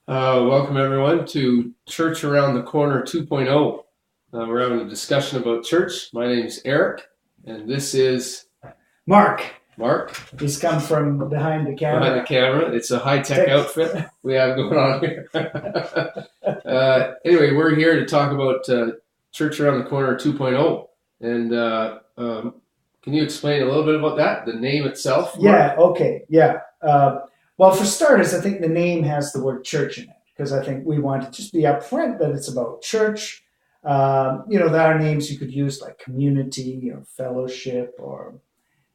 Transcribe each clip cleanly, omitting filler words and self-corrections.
Welcome everyone to Church Around the Corner 2.0. We're having a discussion about church. My name's Eric, and this is Mark, Mark he's come from behind the camera. behind the camera. It's a high-tech outfit we have going on here. Anyway, we're here to talk about Church Around the Corner 2.0. And can you explain a little bit about that, the name itself? Mark? Yeah, okay, yeah. Well, for starters, I think the name has the word church in it because I think we want to just be upfront that it's about church. There are names you could use like community or fellowship, or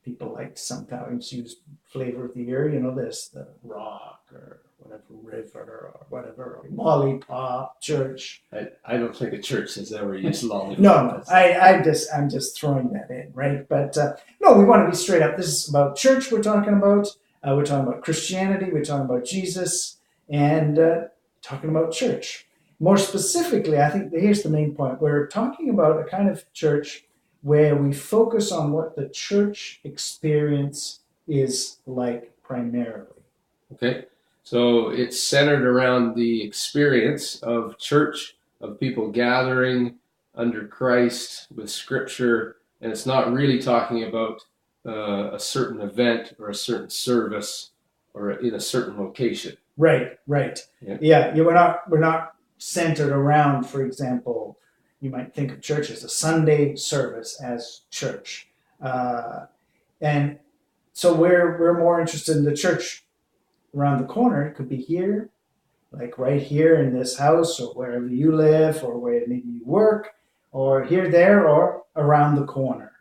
people like to sometimes use flavor of the year. There's the rock or whatever, river or whatever, or lollipop church. I don't think a church has ever used lollipop. No, I'm just throwing that in, right? But no, we want to be straight up. This is about church. We're talking about. We're talking about Christianity. We're talking about Jesus, and talking about church. More specifically, I think here's the main point. We're talking about a kind of church where we focus on what the church experience is like primarily. Okay, so it's centered around the experience of church, of people gathering under Christ with Scripture, and it's not really talking about a certain event or a certain service or in a certain location. Right. Yeah. We're not centered around, for example, you might think of church as a Sunday service as church. And so we're more interested in the church around the corner. It could be here, like right here in this house, or wherever you live, or where maybe you work, or here, there, or around the corner.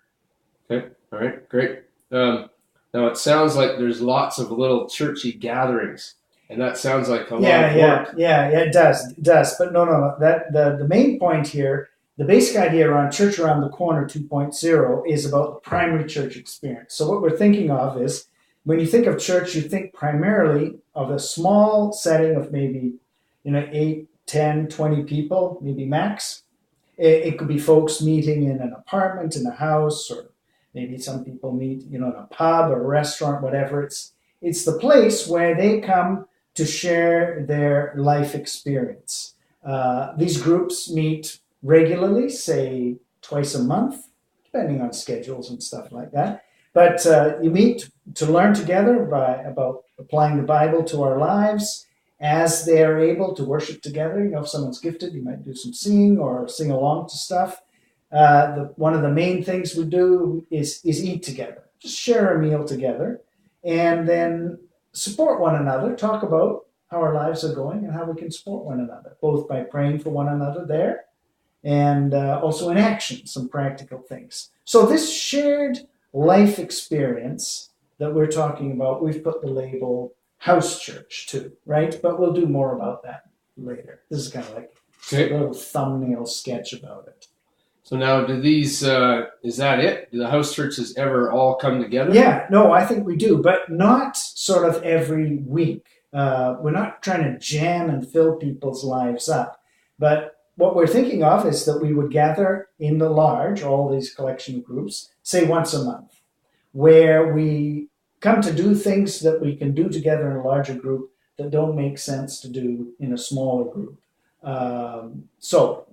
Okay, all right, great. Now it sounds like there's lots of little churchy gatherings, and that sounds like a lot of work. Yeah, it does. But no. That the main point here, the basic idea around Church Around the Corner 2.0 is about the primary church experience. So what we're thinking of is, when you think of church, you think primarily of a small setting of maybe 8, 10, 20 people, maybe max. It could be folks meeting in an apartment, in a house, or maybe some people meet in a pub or a restaurant, whatever. It's the place where they come to share their life experience. These groups meet regularly, say twice a month, depending on schedules and stuff like that. But you meet to learn together about applying the Bible to our lives as they are able to worship together. If someone's gifted, you might do some singing or sing along to stuff. One of the main things we do is eat together, just share a meal together, and then support one another, talk about how our lives are going and how we can support one another, both by praying for one another there and also in action, some practical things. So this shared life experience that we're talking about, we've put the label house church to, right? But we'll do more about that later. This is kind of like a little thumbnail sketch about it. So now, do these, is that it? Do the house churches ever all come together? Yeah, no, I think we do, but not sort of every week. We're not trying to jam and fill people's lives up. But what we're thinking of is that we would gather in the large, all these collection groups, say once a month, where we come to do things that we can do together in a larger group that don't make sense to do in a smaller group. So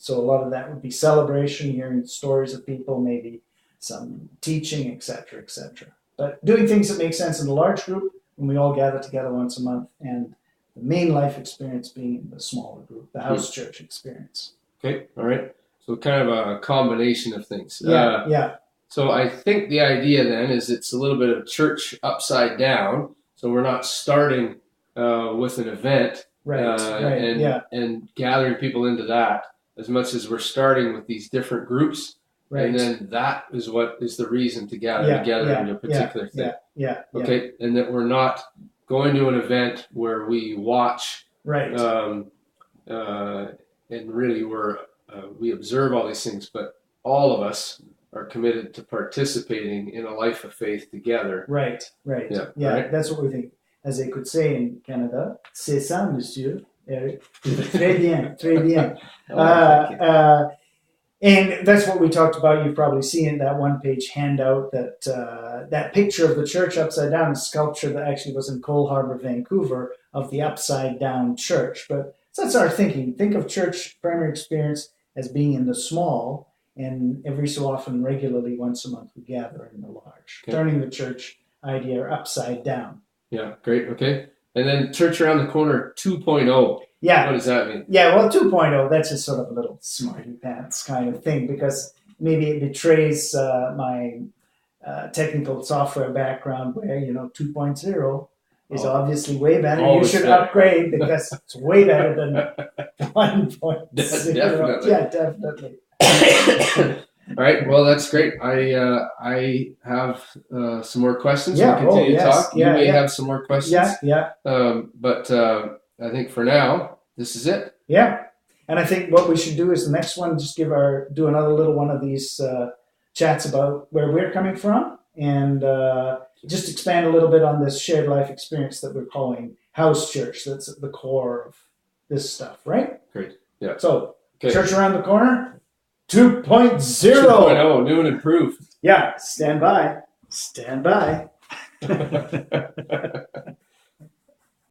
a lot of that would be celebration, hearing stories of people, maybe some teaching, etc., etc. But doing things that make sense in a large group when we all gather together once a month, and the main life experience being the smaller group, the house church experience. Okay, all right. So kind of a combination of things. Yeah. So I think the idea then is it's a little bit of church upside down. So we're not starting with an event. And gathering people into that as much as we're starting with these different groups. Right. And then that is what is the reason to gather together in a particular thing. Okay. And that we're not going to an event where we watch. Right. And really we observe all these things, but all of us are committed to participating in a life of faith together. Right. Yeah. Right? That's what we think. As they could say in Canada, c'est ça, monsieur. Très bien. And that's what we talked about. You've probably seen in that one-page handout that picture of the church upside down, a sculpture that actually was in Cole Harbour, Vancouver, of the upside down church. But so that's our thinking. Think of church primary experience as being in the small, and every so often, regularly, once a month, we gather in the large, turning the church idea upside down. Yeah, great. Okay. And then Church Around the Corner 2.0. Yeah. What does that mean? Yeah, well, 2.0, that's just sort of a little smarty pants kind of thing, because maybe it betrays my technical software background where, 2.0 is obviously way better. You should upgrade because it's way better than 1.0. Definitely. Yeah, definitely. All right. Well, that's great. I have some more questions. Yeah. We'll continue to talk. Yeah, you may have some more questions. Yeah. But I think for now, this is it. Yeah. And I think what we should do is the next one, just do another little one of these chats about where we're coming from, and just expand a little bit on this shared life experience that we're calling house church. That's at the core of this stuff, right? Great. Yeah. So, Church Around the Corner 2.0. 2.0, new and improved. Yeah, stand by. Stand by.